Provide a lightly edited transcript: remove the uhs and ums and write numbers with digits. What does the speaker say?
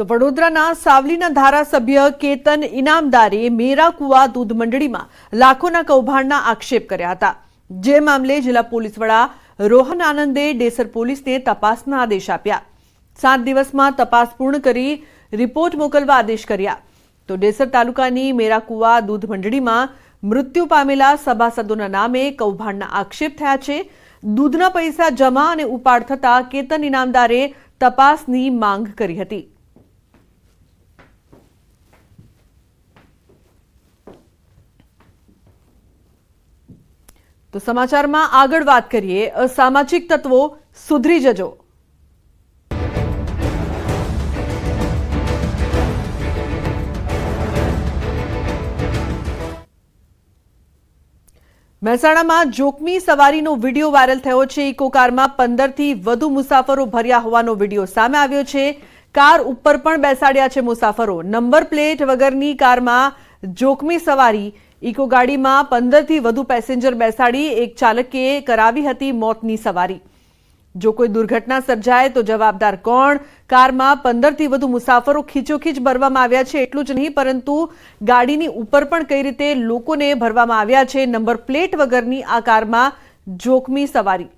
તો વડોદરાના સાવલીના ધારાસભ્ય કેતન ઇનામદારે મેરા કુવા દૂધ મંડળીમાં લાખોના કૌભાંડના આક્ષેપ કર્યા હતા। જે મામલે જિલ્લા પોલીસ વડા રોહન આનંદે ડેસર પોલીસને તપાસના આદેશ આપ્યા। 7 દિવસમાં તપાસ પૂર્ણ કરી રિપોર્ટ મોકલવા આદેશ કર્યા। તો ડેસર તાલુકાની મેરા કુવા દૂધ મંડળીમાં મૃત્યુ પામેલા સભાસદોના નામે કૌભાંડના આક્ષેપ થયા છે। દૂધના પૈસા જમા અને ઉપાડ થતા કેતન ઇનામદારે તપાસની માંગ કરી હતી। તો સમાચારમાં આગળ વાત કરીએ, અસામાજિક તત્વો સુધરી જજો। મહેસાણામાં જોખમી સવારીનો વિડીયો વાયરલ થયો છે। ઇકો કારમાં 15થી વધુ મુસાફરો ભર્યા હોવાનો વિડીયો સામે આવ્યો છે। કાર ઉપર પણ બેસાડ્યા છે મુસાફરો। નંબર પ્લેટ વગરની કારમાં જોખમી સવારી। ઇકો ગાડીમાં 15થી વધુ પેસેન્જર બેસાડી એક ચાલકે કરાવી હતી મોતની સવારી। જો કોઈ દુર્ઘટના સર્જાય તો જવાબદાર કોણ? કારમાં 15થી વધુ મુસાફરો ખીચોખીચ ભરવામાં આવ્યા છે। એટલું જ નહીં પરંતુ ગાડીની ઉપર પણ કઈ રીતે લોકોને ભરવામાં આવ્યા છે। નંબર પ્લેટ વગરની આ કારમાં જોખમી સવારી।